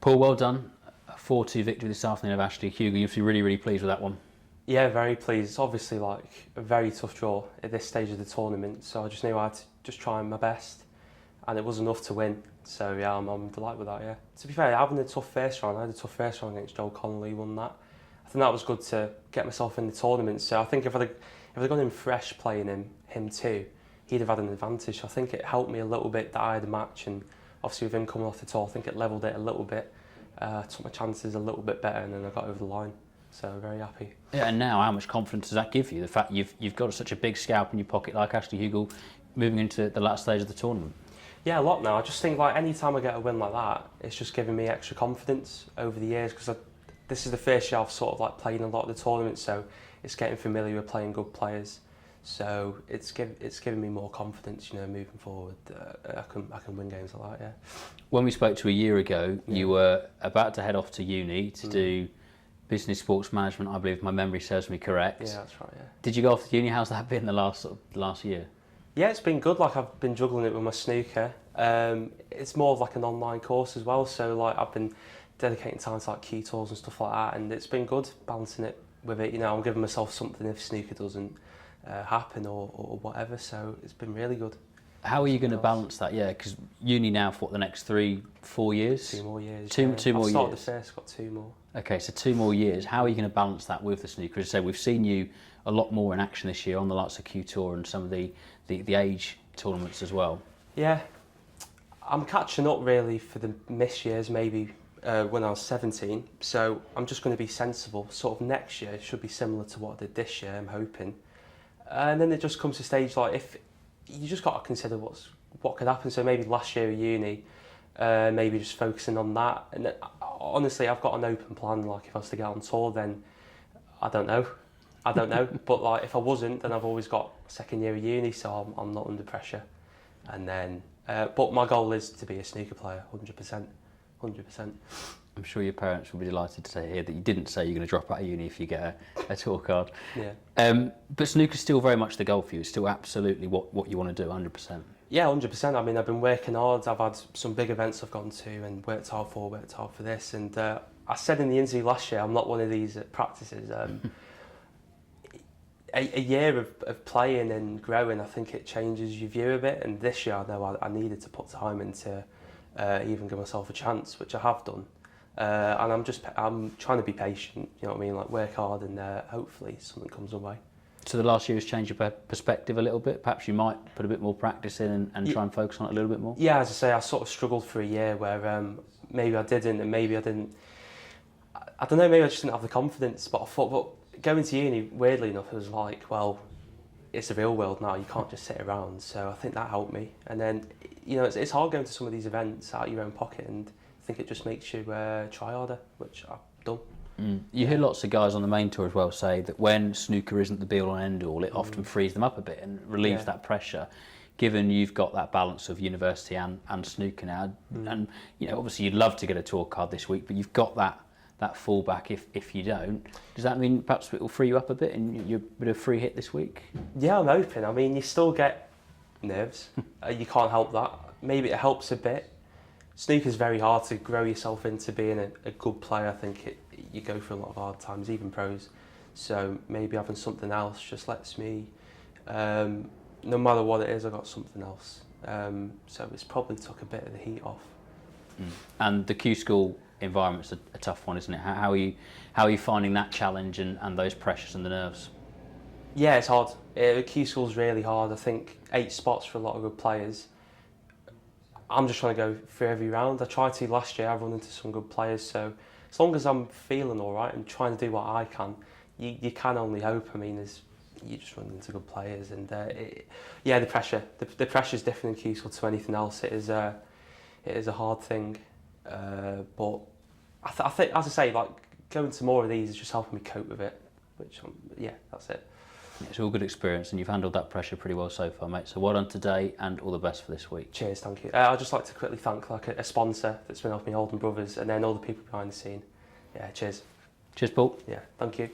Paul, well done. A 4-2 victory this afternoon of Ashley Hugo. You must be really, really pleased with that one. Yeah, very pleased. It's obviously like a very tough draw at this stage of the tournament, so I just knew I had to just try my best, and it was enough to win. So yeah, I'm delighted with that. Yeah. To be fair, having a tough first round, I had a tough first round against Joel Connolly, won that. I think that was good to get myself in the tournament. So I think if I'd gone in fresh playing him too, he'd have had an advantage. So I think it helped me a little bit that I had a match, and obviously with him coming off the tour, I think it levelled it a little bit. Took my chances a little bit better, and then I got over the line. So very happy. Yeah, and now how much confidence does that give you? The fact you've got such a big scalp in your pocket like Ashley Hugo, moving into the last stage of the tournament. Yeah, a lot now. I just think like any time I get a win like that, it's just giving me extra confidence over the years, because this is the first year I've sort of like played in a lot of the tournaments, so it's getting familiar with playing good players. So it's giving me more confidence, you know, moving forward. I can win games like that. Yeah. When we spoke to you a year ago, you were about to head off to uni to do business sports management, I believe, if my memory serves me correct. Yeah, that's right. Yeah. Did you go off to uni? How's that been the last year? Yeah, it's been good. Like I've been juggling it with my snooker. It's more of like an online course as well. So like I've been dedicating time to like key tours and stuff like that, and it's been good balancing it with it. You know, I'm giving myself something if snooker doesn't happen or whatever. So it's been really good. How are you going to balance that? Yeah, because uni now for what, the next 3-4 years? 2 more years. Two more years. I've started the first, got 2 more. Okay, so 2 more years. How are you going to balance that with the snooker? As I say, we've seen you a lot more in action this year on the likes of Q Tour and some of the age tournaments as well. Yeah, I'm catching up really for the missed years, maybe when I was 17. So I'm just going to be sensible. Sort of next year should be similar to what I did this year, I'm hoping. And then it just comes to a stage like if you just got to consider what could happen. So maybe last year at uni, maybe just focusing on that. And honestly, I've got an open plan. Like if I was to get on tour, then I don't know. But like if I wasn't, then I've always got second year of uni, so I'm not under pressure. And then, but my goal is to be a snooker player, 100%. I'm sure your parents will be delighted to hear that you didn't say you're going to drop out of uni if you get a tour card. Yeah. But snooker's still very much the goal for you. It's still absolutely what you want to do, 100%. Yeah, 100%. I mean, I've been working hard. I've had some big events I've gone to and worked hard for this. And I said in the interview last year, I'm not one of these practices. A year of playing and growing, I think it changes your view a bit. And this year, I know I needed to put time into even give myself a chance, which I have done. And I'm trying to be patient, you know what I mean, like work hard, and hopefully something comes my way. So the last year has changed your perspective a little bit? Perhaps you might put a bit more practice in and try and focus on it a little bit more? Yeah, as I say, I sort of struggled for a year where maybe I didn't, and maybe I didn't. I don't know, maybe I just didn't have the confidence, but I thought, but going to uni, weirdly enough, it was like, well, it's the real world now, you can't just sit around. So I think that helped me. And then, you know, it's hard going to some of these events out of your own pocket, and I think it just makes you try harder, which I've done. You hear lots of guys on the main tour as well say that when snooker isn't the be-all and end-all, it often frees them up a bit and relieves that pressure. Given you've got that balance of university and snooker now, and you know, obviously you'd love to get a tour card this week, but you've got that fallback if you don't. Does that mean perhaps it will free you up a bit and you're a bit of free hit this week? Yeah, I'm hoping. I mean, you still get nerves. You can't help that. Maybe it helps a bit. Snooker's very hard to grow yourself into being a good player. I think you go through a lot of hard times, even pros. So maybe having something else just lets me, no matter what it is, I got something else. So it's probably took a bit of the heat off. And the Q School environment's a tough one, isn't it? How are you finding that challenge and those pressures and the nerves? Yeah, it's hard. Q School's really hard. I think 8 spots for a lot of good players. I'm just trying to go through every round. I tried to last year. I've run into some good players, so as long as I'm feeling all right and trying to do what I can, you can only hope. I mean, you just run into good players, and yeah, the pressure. The pressure is different in Q School to anything else. It is a hard thing, but I think, as I say, like going to more of these is just helping me cope with it. Which, yeah, that's it. It's all good experience, and you've handled that pressure pretty well so far, mate. So well done today, and all the best for this week. Cheers, thank you. I'd just like to quickly thank like a sponsor that's been helping me, Holden Brothers, and then all the people behind the scene. Yeah, cheers. Cheers, Paul. Yeah, thank you.